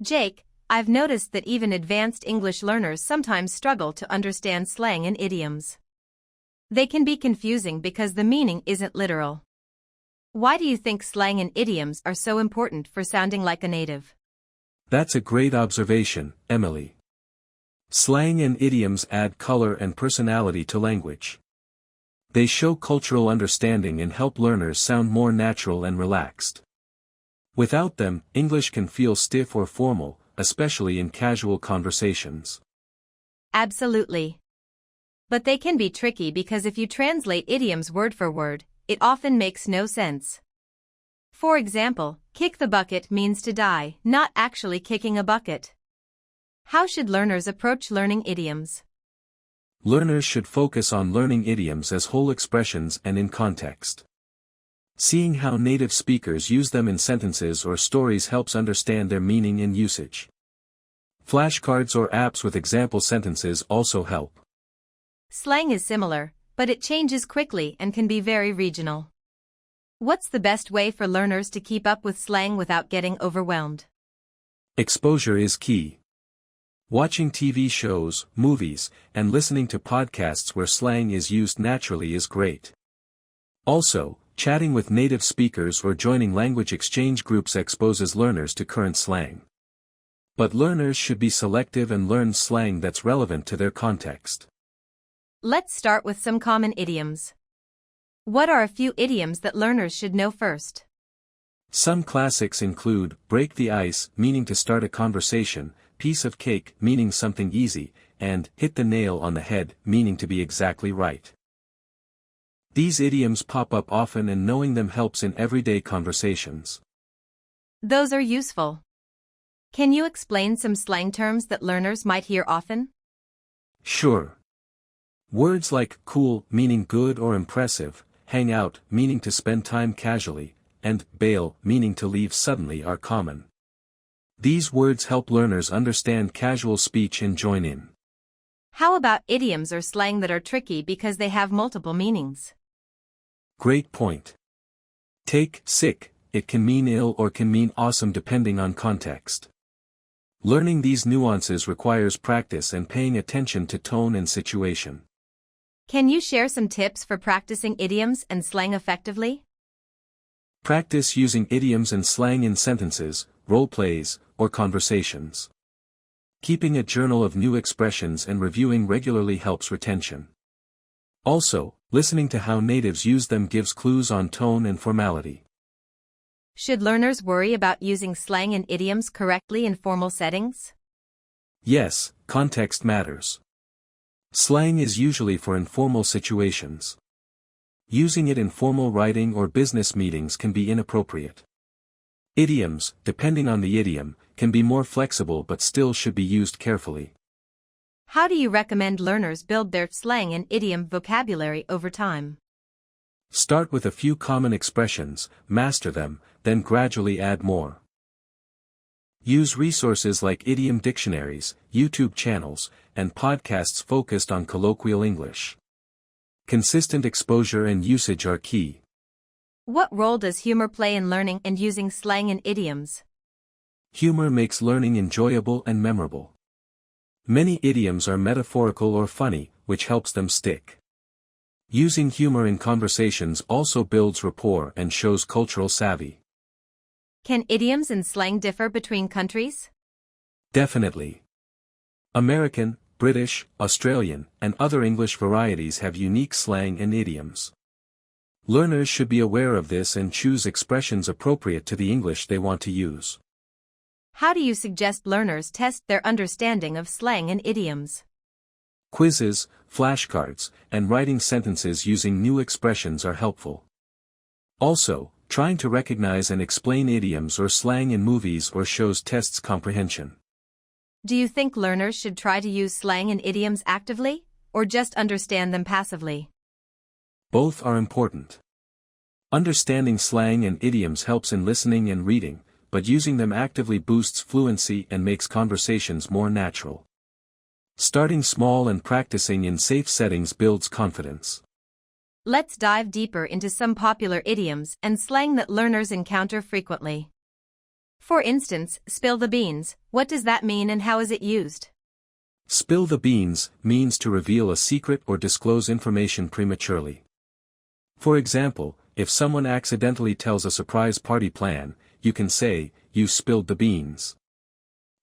Jake, I've noticed that even advanced English learners sometimes struggle to understand slang and idioms. They can be confusing because the meaning isn't literal. Why do you think slang and idioms are so important for sounding like a native? That's a great observation, Emily. Slang and idioms add color and personality to language. They show cultural understanding and help learners sound more natural and relaxed. Without them, English can feel stiff or formal, especially in casual conversations. Absolutely. But they can be tricky because if you translate idioms word for word, it often makes no sense. For example, kick the bucket means to die, not actually kicking a bucket. How should learners approach learning idioms? Learners should focus on learning idioms as whole expressions and in context. Seeing how native speakers use them in sentences or stories helps understand their meaning and usage. Flashcards or apps with example sentences also help. Slang is similar, but it changes quickly and can be very regional. What's the best way for learners to keep up with slang without getting overwhelmed? Exposure is key. Watching TV shows, movies, and listening to podcasts where slang is used naturally is great. Also, chatting with native speakers or joining language exchange groups exposes learners to current slang. But learners should be selective and learn slang that's relevant to their context. Let's start with some common idioms. What are a few idioms that learners should know first? Some classics include break the ice, meaning to start a conversation, piece of cake, meaning something easy, and hit the nail on the head, meaning to be exactly right. These idioms pop up often and knowing them helps in everyday conversations. Those are useful. Can you explain some slang terms that learners might hear often? Sure. Words like cool, meaning good or impressive, hang out, meaning to spend time casually, and bail, meaning to leave suddenly are common. These words help learners understand casual speech and join in. How about idioms or slang that are tricky because they have multiple meanings? Great point. Take sick, it can mean ill or can mean awesome depending on context. Learning these nuances requires practice and paying attention to tone and situation. Can you share some tips for practicing idioms and slang effectively? Practice using idioms and slang in sentences, role plays, or conversations. Keeping a journal of new expressions and reviewing regularly helps retention. Also, listening to how natives use them gives clues on tone and formality. Should learners worry about using slang and idioms correctly in formal settings? Yes, context matters. Slang is usually for informal situations. Using it in formal writing or business meetings can be inappropriate. Idioms, depending on the idiom, can be more flexible but still should be used carefully. How do you recommend learners build their slang and idiom vocabulary over time? Start with a few common expressions, master them, then gradually add more. Use resources like idiom dictionaries, YouTube channels, and podcasts focused on colloquial English. Consistent exposure and usage are key. What role does humor play in learning and using slang and idioms? Humor makes learning enjoyable and memorable. Many idioms are metaphorical or funny, which helps them stick. Using humor in conversations also builds rapport and shows cultural savvy. Can idioms and slang differ between countries? Definitely. American, British, Australian, and other English varieties have unique slang and idioms. Learners should be aware of this and choose expressions appropriate to the English they want to use. How do you suggest learners test their understanding of slang and idioms? Quizzes, flashcards, and writing sentences using new expressions are helpful. Also, trying to recognize and explain idioms or slang in movies or shows tests comprehension. Do you think learners should try to use slang and idioms actively, or just understand them passively? Both are important. Understanding slang and idioms helps in listening and reading, but using them actively boosts fluency and makes conversations more natural. Starting small and practicing in safe settings builds confidence. Let's dive deeper into some popular idioms and slang that learners encounter frequently. For instance, spill the beans. What does that mean and how is it used? Spill the beans means to reveal a secret or disclose information prematurely. For example, if someone accidentally tells a surprise party plan, you can say, "You spilled the beans."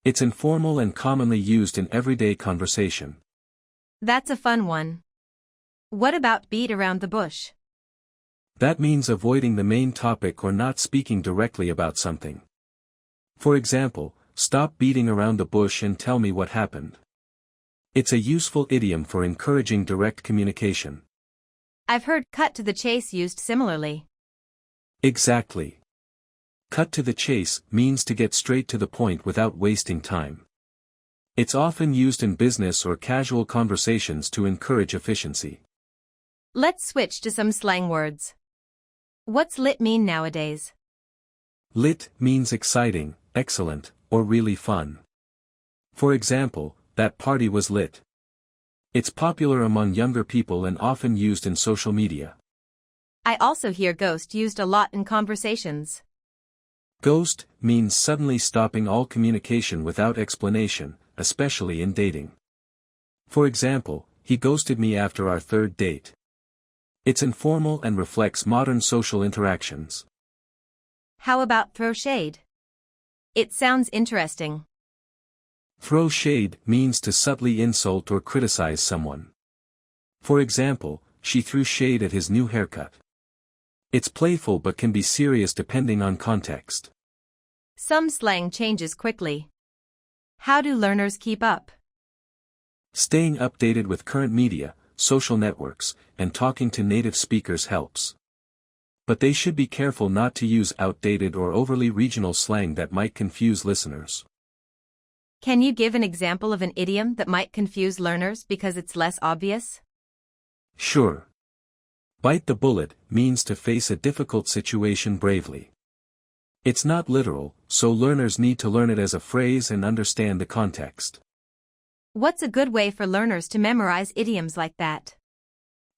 It's informal and commonly used in everyday conversation. That's a fun one. What about beat around the bush? That means avoiding the main topic or not speaking directly about something. For example, stop beating around the bush and tell me what happened. It's a useful idiom for encouraging direct communication. I've heard cut to the chase used similarly. Exactly. Cut to the chase means to get straight to the point without wasting time. It's often used in business or casual conversations to encourage efficiency. Let's switch to some slang words. What's lit mean nowadays? Lit means exciting, excellent, or really fun. For example, that party was lit. It's popular among younger people and often used in social media. I also hear ghost used a lot in conversations. Ghost means suddenly stopping all communication without explanation, especially in dating. For example, he ghosted me after our third date. It's informal and reflects modern social interactions. How about throw shade? It sounds interesting. Throw shade means to subtly insult or criticize someone. For example, she threw shade at his new haircut. It's playful but can be serious depending on context. Some slang changes quickly. How do learners keep up? Staying updated with current media, social networks, and talking to native speakers helps. But they should be careful not to use outdated or overly regional slang that might confuse listeners. Can you give an example of an idiom that might confuse learners because it's less obvious? Sure. Bite the bullet means to face a difficult situation bravely. It's not literal, so learners need to learn it as a phrase and understand the context. What's a good way for learners to memorize idioms like that?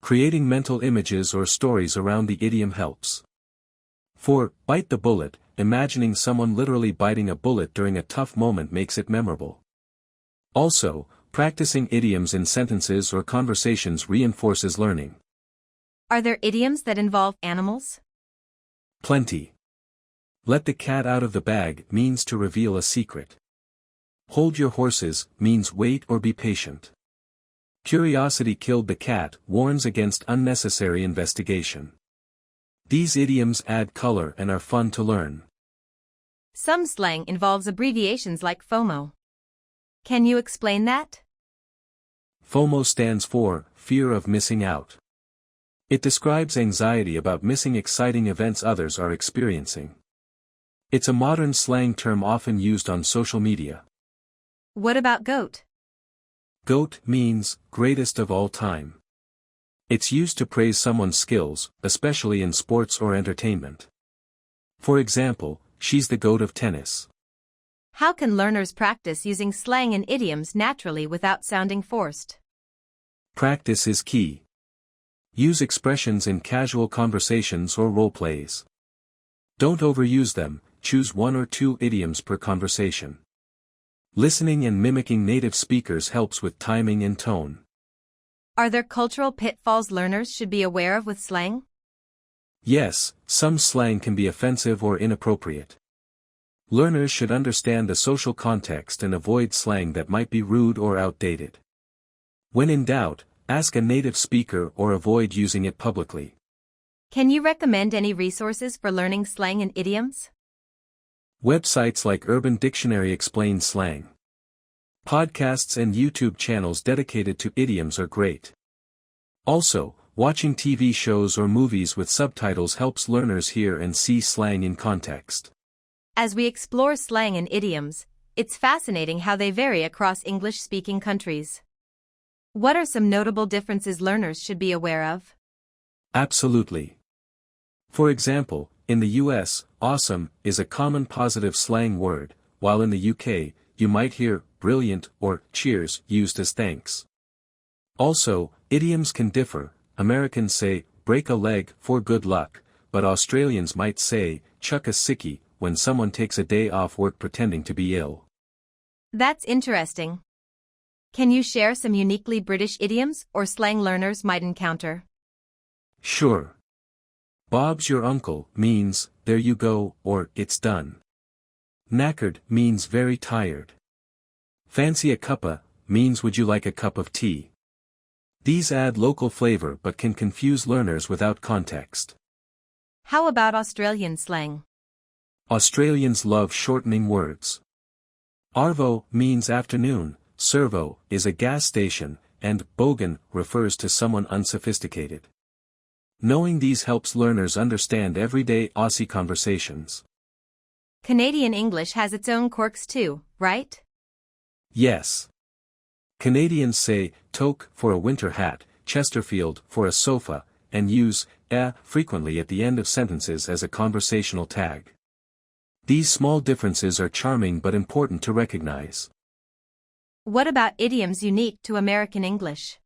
Creating mental images or stories around the idiom helps. For bite the bullet, imagining someone literally biting a bullet during a tough moment makes it memorable. Also, practicing idioms in sentences or conversations reinforces learning. Are there idioms that involve animals? Plenty. Let the cat out of the bag means to reveal a secret. Hold your horses means wait or be patient. Curiosity killed the cat warns against unnecessary investigation. These idioms add color and are fun to learn. Some slang involves abbreviations like FOMO. Can you explain that? FOMO stands for fear of missing out. It describes anxiety about missing exciting events others are experiencing. It's a modern slang term often used on social media. What about GOAT? GOAT means greatest of all time. It's used to praise someone's skills, especially in sports or entertainment. For example, she's the GOAT of tennis. How can learners practice using slang and idioms naturally without sounding forced? Practice is key. Use expressions in casual conversations or role plays. Don't overuse them, choose 1 or 2 idioms per conversation. Listening and mimicking native speakers helps with timing and tone. Are there cultural pitfalls learners should be aware of with slang? Yes, some slang can be offensive or inappropriate. Learners should understand the social context and avoid slang that might be rude or outdated. When in doubt, ask a native speaker or avoid using it publicly. Can you recommend any resources for learning slang and idioms? Websites like Urban Dictionary explain slang. Podcasts and YouTube channels dedicated to idioms are great. Also, watching TV shows or movies with subtitles helps learners hear and see slang in context. As we explore slang and idioms, it's fascinating how they vary across English-speaking countries. What are some notable differences learners should be aware of? Absolutely. For example, in the US, awesome is a common positive slang word, while in the UK, you might hear brilliant or cheers used as thanks. Also, idioms can differ. Americans say break a leg for good luck, but Australians might say chuck a sickie when someone takes a day off work pretending to be ill. That's interesting. Can you share some uniquely British idioms or slang learners might encounter? Sure. Bob's your uncle means, there you go, or it's done. Knackered means very tired. Fancy a cuppa means would you like a cup of tea? These add local flavor but can confuse learners without context. How about Australian slang? Australians love shortening words. Arvo means afternoon, servo is a gas station, and bogan refers to someone unsophisticated. Knowing these helps learners understand everyday Aussie conversations. Canadian English has its own quirks too, right? Yes. Canadians say toque for a winter hat, Chesterfield for a sofa, and use frequently at the end of sentences as a conversational tag. These small differences are charming but important to recognize. What about idioms unique to American English?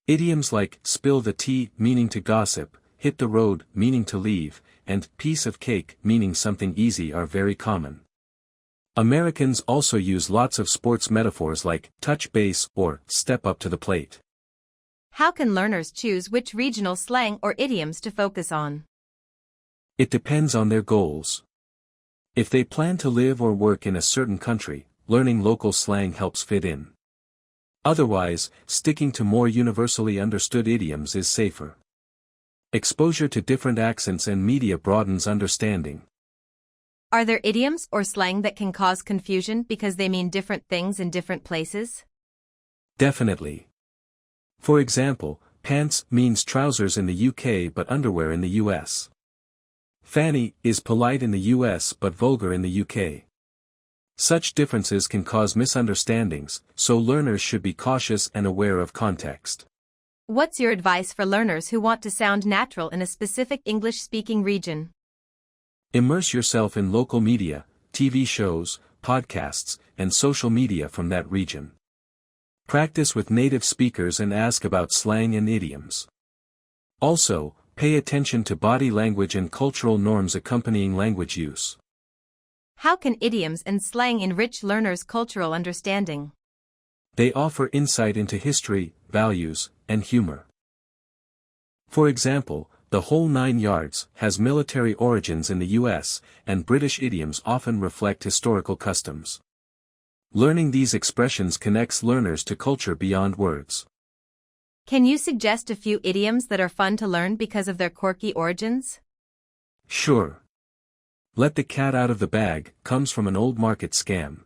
Idioms like spill the tea meaning to gossip, hit the road meaning to leave, and piece of cake meaning something easy are very common. Americans also use lots of sports metaphors like touch base or step up to the plate. How can learners choose which regional slang or idioms to focus on? It depends on their goals. If they plan to live or work in a certain country, learning local slang helps fit in. Otherwise, sticking to more universally understood idioms is safer. Exposure to different accents and media broadens understanding. Are there idioms or slang that can cause confusion because they mean different things in different places? Definitely. For example, pants means trousers in the UK but underwear in the US. Fanny is polite in the US but vulgar in the UK. Such differences can cause misunderstandings, so learners should be cautious and aware of context. What's your advice for learners who want to sound natural in a specific English-speaking region? Immerse yourself in local media, TV shows, podcasts, and social media from that region. Practice with native speakers and ask about slang and idioms. Also, pay attention to body language and cultural norms accompanying language use. How can idioms and slang enrich learners' cultural understanding? They offer insight into history, values, and humor. For example, the whole 9 yards has military origins in the US, and British idioms often reflect historical customs. Learning these expressions connects learners to culture beyond words. Can you suggest a few idioms that are fun to learn because of their quirky origins? Sure. Let the cat out of the bag comes from an old market scam.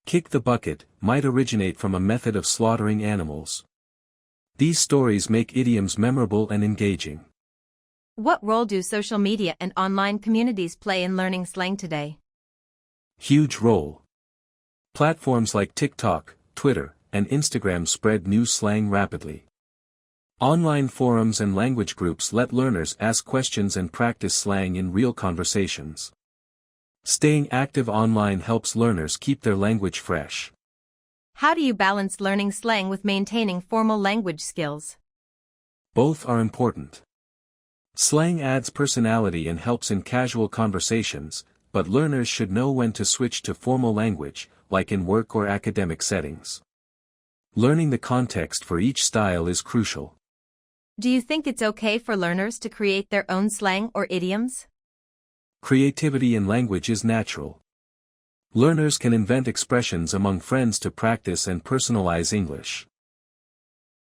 Kick the bucket might originate from a method of slaughtering animals. These stories make idioms memorable and engaging. What role do social media and online communities play in learning slang today? Huge role. Platforms like TikTok, Twitter, and Instagram spread new slang rapidly. Online forums and language groups let learners ask questions and practice slang in real conversations. Staying active online helps learners keep their language fresh. How do you balance learning slang with maintaining formal language skills? Both are important. Slang adds personality and helps in casual conversations, but learners should know when to switch to formal language, like in work or academic settings. Learning the context for each style is crucial. Do you think it's okay for learners to create their own slang or idioms? Creativity in language is natural. Learners can invent expressions among friends to practice and personalize English.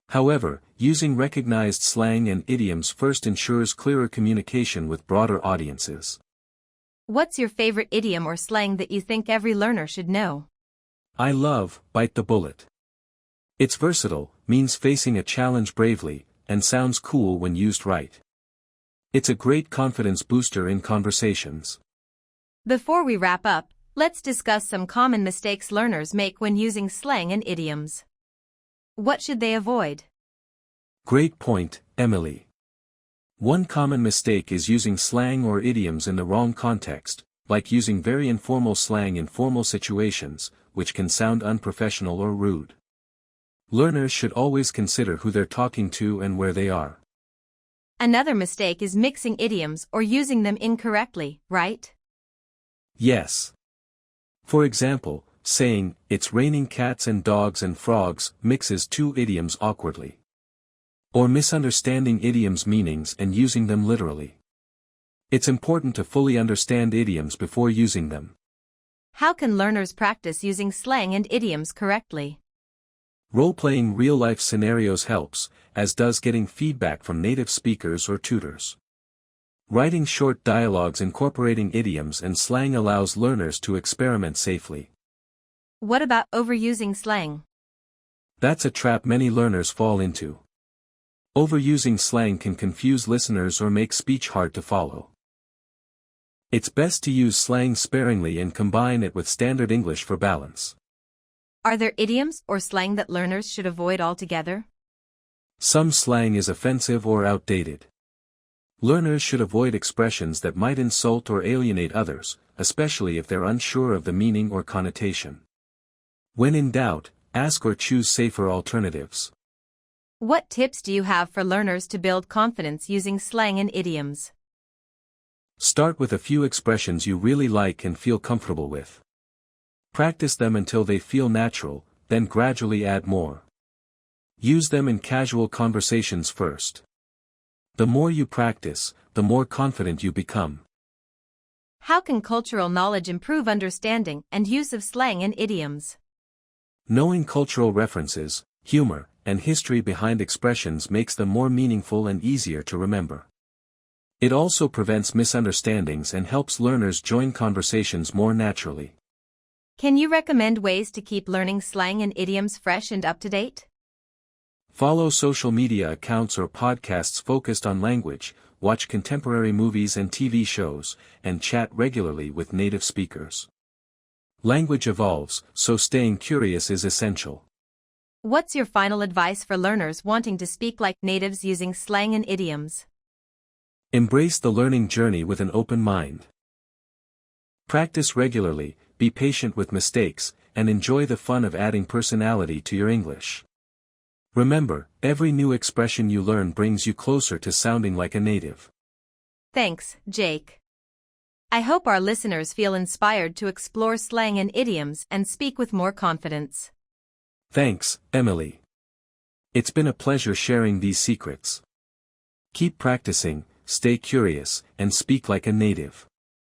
However, using recognized slang and idioms first ensures clearer communication with broader audiences. What's your favorite idiom or slang that you think every learner should know? I love bite the bullet. It's versatile, means facing a challenge bravely, and sounds cool when used right. It's a great confidence booster in conversations. Before we wrap up, let's discuss some common mistakes learners make when using slang and idioms. What should they avoid? Great point, Emily. One common mistake is using slang or idioms in the wrong context, like using very informal slang in formal situations, which can sound unprofessional or rude. Learners should always consider who they're talking to and where they are. Another mistake is mixing idioms or using them incorrectly, right? Yes. For example, saying, "It's raining cats and dogs and frogs," mixes two idioms awkwardly. Or misunderstanding idioms' meanings and using them literally. It's important to fully understand idioms before using them. How can learners practice using slang and idioms correctly? Role-playing real-life scenarios helps, as does getting feedback from native speakers or tutors. Writing short dialogues incorporating idioms and slang allows learners to experiment safely. What about overusing slang? That's a trap many learners fall into. Overusing slang can confuse listeners or make speech hard to follow. It's best to use slang sparingly and combine it with standard English for balance. Are there idioms or slang that learners should avoid altogether? Some slang is offensive or outdated. Learners should avoid expressions that might insult or alienate others, especially if they're unsure of the meaning or connotation. When in doubt, ask or choose safer alternatives. What tips do you have for learners to build confidence using slang and idioms? Start with a few expressions you really like and feel comfortable with. Practice them until they feel natural, then gradually add more. Use them in casual conversations first. The more you practice, the more confident you become. How can cultural knowledge improve understanding and use of slang and idioms? Knowing cultural references, humor, and history behind expressions makes them more meaningful and easier to remember. It also prevents misunderstandings and helps learners join conversations more naturally. Can you recommend ways to keep learning slang and idioms fresh and up to date? Follow social media accounts or podcasts focused on language, watch contemporary movies and TV shows, and chat regularly with native speakers. Language evolves, so staying curious is essential. What's your final advice for learners wanting to speak like natives using slang and idioms? Embrace the learning journey with an open mind. Practice regularly, be patient with mistakes, and enjoy the fun of adding personality to your English. Remember, every new expression you learn brings you closer to sounding like a native. Thanks, Jake. I hope our listeners feel inspired to explore slang and idioms and speak with more confidence. Thanks, Emily. It's been a pleasure sharing these secrets. Keep practicing, stay curious, and speak like a native.